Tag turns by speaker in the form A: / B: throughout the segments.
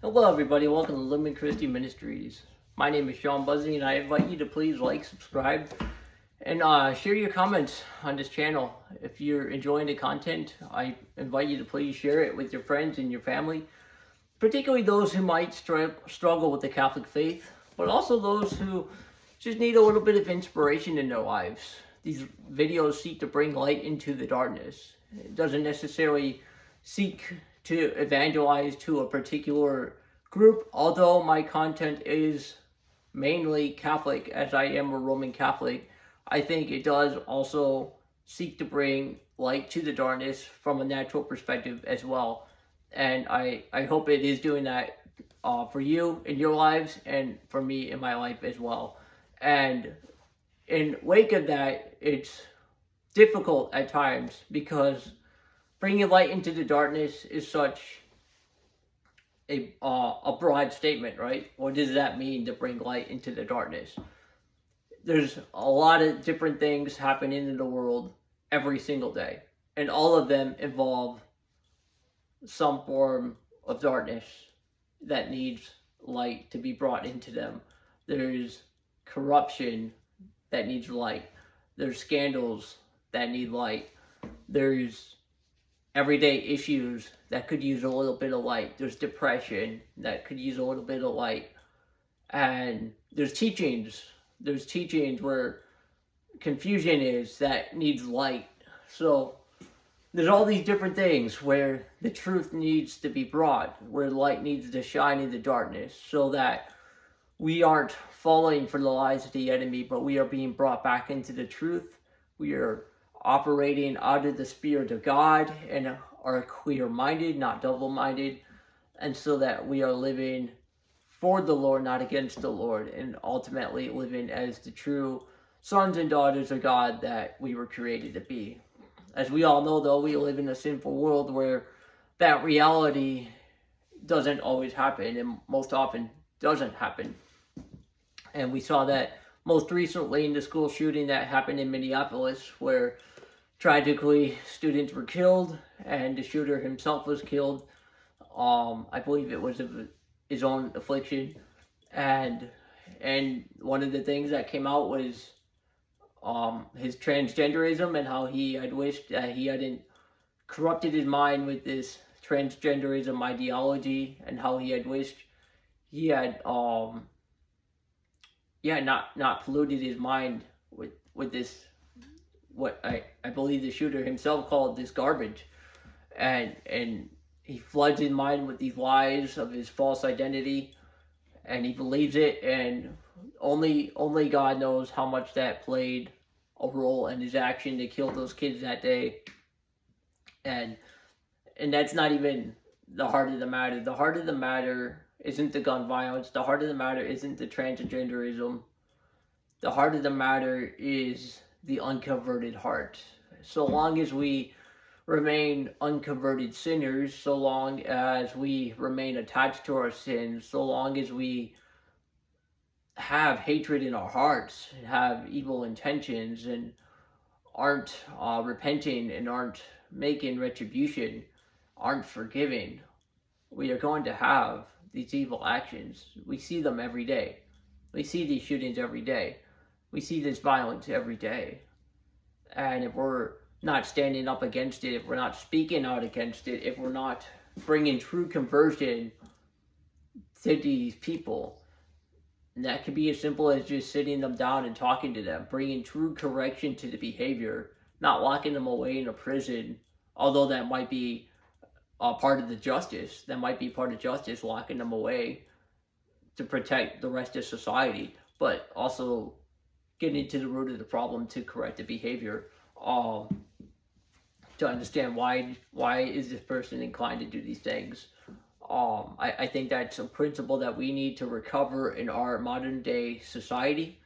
A: Hello, everybody. Welcome to Living Christian Ministries. My name is Sean Buzzy, and I invite you to please like, subscribe, and share your comments on this channel. If you're enjoying the content, I invite you to please share it with your friends and your family, particularly those who might struggle with the Catholic faith, but also those who just need a little bit of inspiration in their lives. These videos seek to bring light into the darkness. It doesn't necessarily seek to evangelize to a particular group, although my content is mainly Catholic, as I am a Roman Catholic. I think it does also seek to bring light to the darkness from a natural perspective as well. And I hope it is doing that for you in your lives and for me in my life as well. And in wake of that, it's difficult at times because bringing light into the darkness is such a broad statement, right? What does that mean to bring light into the darkness? There's a lot of different things happening in the world every single day, and all of them involve some form of darkness that needs light to be brought into them. There's corruption that needs light. There's scandals that need light. There's everyday issues that could use a little bit of light. There's depression that could use a little bit of light. And there's teachings. There's teachings where confusion is that needs light. So there's all these different things where the truth needs to be brought, where light needs to shine in the darkness, so that we aren't falling for the lies of the enemy, but we are being brought back into the truth. We are operating out of the Spirit of God and are clear-minded, not double-minded, and so that we are living for the Lord, not against the Lord, and ultimately living as the true sons and daughters of God that we were created to be. As we all know, though, we live in a sinful world where that reality doesn't always happen, and most often doesn't happen. And we saw that most recently in the school shooting that happened in Minneapolis, where tragically students were killed and the shooter himself was killed. I believe it was of his own affliction. And one of the things that came out was his transgenderism, and how he had wished that he hadn't corrupted his mind with this transgenderism ideology, and how he had wished he had not polluted his mind with this, what I believe the shooter himself called this garbage. And he floods his mind with these lies of his false identity, and he believes it, and only God knows how much that played a role in his action to kill those kids that day. And that's not even the heart of the matter. The heart of the matter isn't the gun violence. The heart of the matter isn't the transgenderism. The heart of the matter is the unconverted heart. So long as we remain unconverted sinners, so long as we remain attached to our sins, so long as we have hatred in our hearts, and have evil intentions, and aren't repenting, and aren't making retribution, aren't forgiving, we are going to have these evil actions. We see them every day. We see these shootings every day. We see this violence every day. And if we're not standing up against it, if we're not speaking out against it, if we're not bringing true conversion to these people, and that could be as simple as just sitting them down and talking to them, bringing true correction to the behavior, not locking them away in a prison, although that might be part of the justice. That might be part of justice, locking them away to protect the rest of society, but also getting to the root of the problem to correct the behavior, to understand why is this person inclined to do these things. I think that's a principle that we need to recover in our modern day society,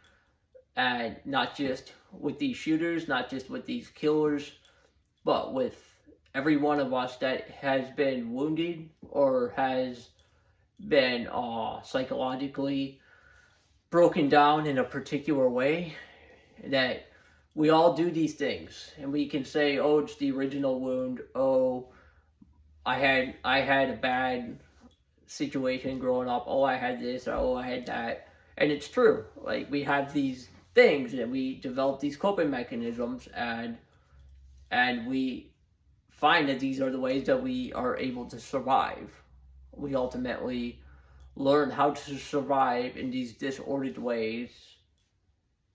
A: and not just with these shooters, not just with these killers, but with every one of us that has been wounded or has been psychologically broken down in a particular way. That we all do these things, and we can say, oh, it's the original wound. Oh, I had a bad situation growing up. Oh, I had this, or oh, I had that. And it's true. Like, we have these things and we develop these coping mechanisms, and we find that these are the ways that we are able to survive. We ultimately learn how to survive in these disordered ways,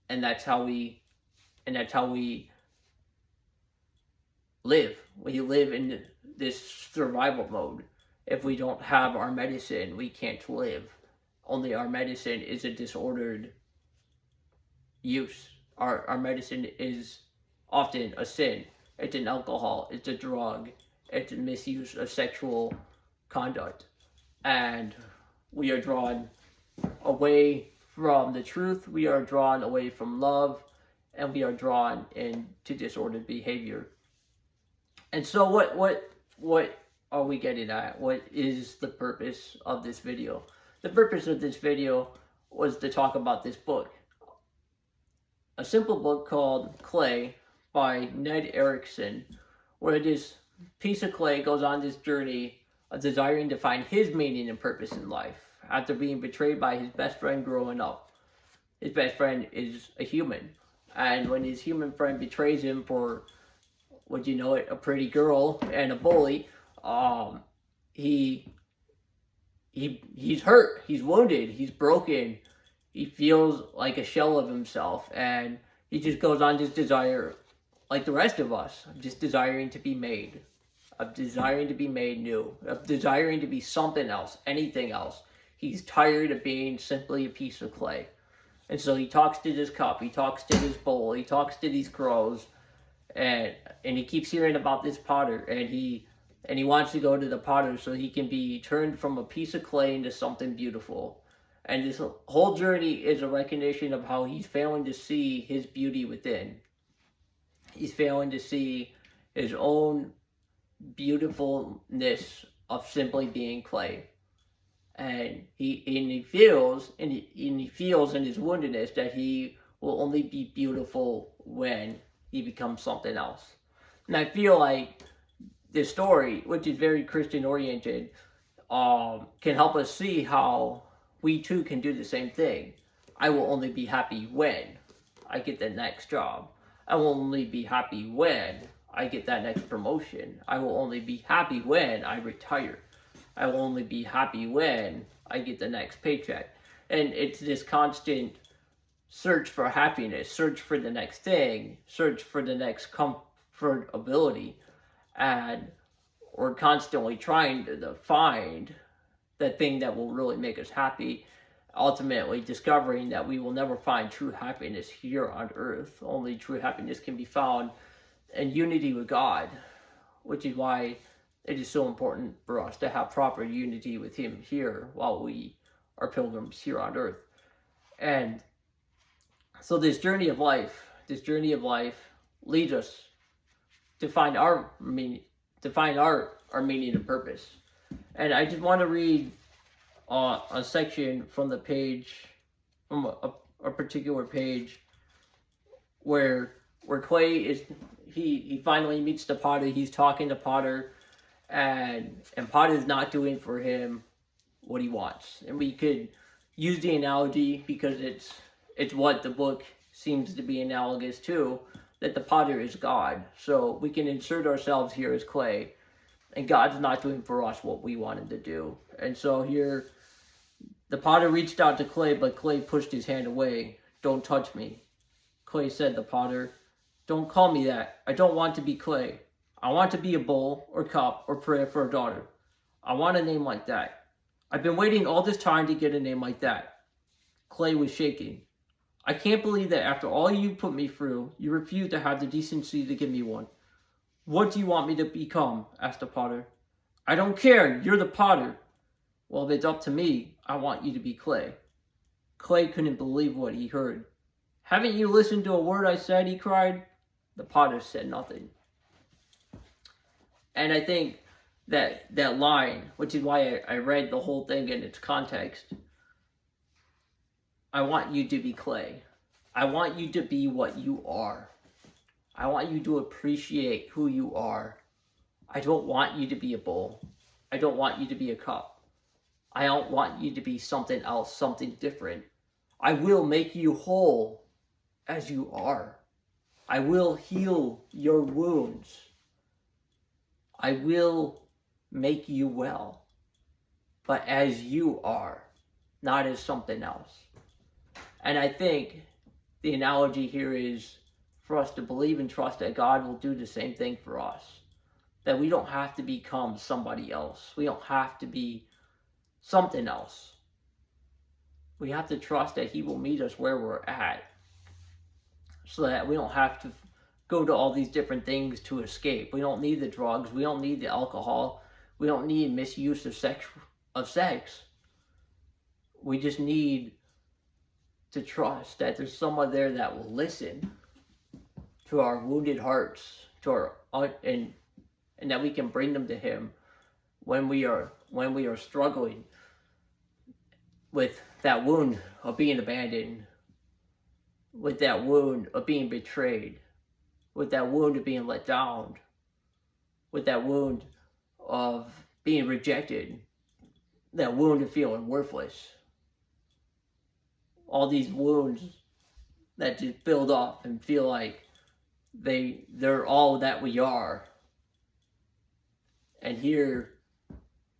A: and that's how we live. We live in this survival mode. If we don't have our medicine, we can't live. Only our medicine is a disordered use. Our medicine is often a sin. It's an alcohol, it's a drug, it's a misuse of sexual conduct. And we are drawn away from the truth, we are drawn away from love, and we are drawn into disordered behavior. And so what are we getting at? What is the purpose of this video? The purpose of this video was to talk about this book. A simple book called Clay by Ned Erikson, where this piece of clay goes on this journey of desiring to find his meaning and purpose in life after being betrayed by his best friend growing up. His best friend is a human, and when his human friend betrays him for, would you know it, a pretty girl and a bully, he's hurt, he's wounded, he's broken, he feels like a shell of himself, and he just goes on this desire, like the rest of us, just desiring to be made, of desiring to be made new, of desiring to be something else, anything else. He's tired of being simply a piece of clay. And so he talks to this cup, he talks to this bowl, he talks to these crows, and he keeps hearing about this potter, and he wants to go to the potter so he can be turned from a piece of clay into something beautiful. And this whole journey is a recognition of how he's failing to see his beauty within. He's failing to see his own beautifulness of simply being clay. And he feels in his woundedness that he will only be beautiful when he becomes something else. And I feel like this story, which is very Christian oriented, can help us see how we too can do the same thing. I will only be happy when I get the next job. I will only be happy when I get that next promotion. I will only be happy when I retire. I will only be happy when I get the next paycheck. And it's this constant search for happiness, search for the next thing, search for the next comfortability. And we're constantly trying to find that thing that will really make us happy, ultimately discovering that we will never find true happiness here on earth. Only true happiness can be found in unity with God, which is why it is so important for us to have proper unity with Him here while we are pilgrims here on earth. And so this journey of life leads us to find our meaning, our meaning and purpose. And I just want to read a section from the page, from a particular page, where Clay is, he finally meets the potter. He's talking to Potter, and Potter's not doing for him what he wants. And we could use the analogy because it's what the book seems to be analogous to, that the potter is God. So we can insert ourselves here as clay, and God's not doing for us what we want Him to do. And so here, the potter reached out to Clay, but Clay pushed his hand away. "Don't touch me." Clay said to the potter, "Don't call me that. I don't want to be clay. I want to be a bowl or cup or prayer for a daughter. I want a name like that. I've been waiting all this time to get a name like that." Clay was shaking. "I can't believe that after all you put me through, you refuse to have the decency to give me one." "What do you want me to become?" asked the potter. "I don't care. You're the potter." "Well, if it's up to me, I want you to be clay." Clay couldn't believe what he heard. "Haven't you listened to a word I said?" he cried. The potter said nothing. And I think that line, which is why I read the whole thing in its context, I want you to be clay. I want you to be what you are. I want you to appreciate who you are. I don't want you to be a bowl. I don't want you to be a cup. I don't want you to be something else, something different. I will make you whole as you are. I will heal your wounds. I will make you well, but as you are, not as something else. And I think the analogy here is for us to believe and trust that God will do the same thing for us. That we don't have to become somebody else. We don't have to be something else. We have to trust that He will meet us where we're at, so that we don't have to go to all these different things to escape. We don't need the drugs. We don't need the alcohol. We don't need misuse of sex. We just need to trust that there's someone there that will listen to our wounded hearts, to our and that we can bring them to Him when we are struggling with that wound of being abandoned, with that wound of being betrayed, with that wound of being let down, with that wound of being rejected, that wound of feeling worthless. All these wounds that just build up and feel like they're all that we are. And here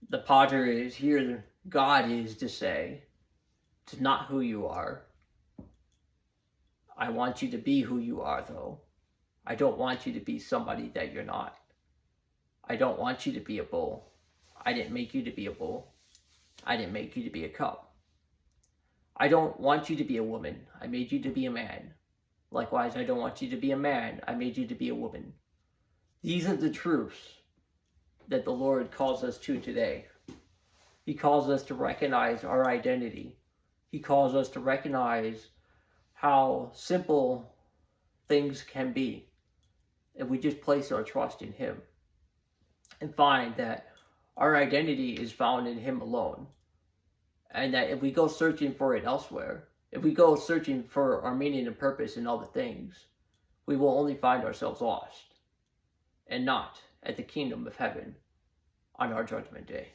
A: the Padre is, here God is to say, it's not who you are. I want you to be who you are, though. I don't want you to be somebody that you're not. I don't want you to be a bull. I didn't make you to be a bull. I didn't make you to be a cup. I don't want you to be a woman. I made you to be a man. Likewise, I don't want you to be a man. I made you to be a woman. These are the truths that the Lord calls us to today. He calls us to recognize our identity. He calls us to recognize how simple things can be if we just place our trust in Him and find that our identity is found in Him alone. And that if we go searching for it elsewhere, if we go searching for our meaning and purpose in other things, we will only find ourselves lost and not at the kingdom of heaven on our judgment day.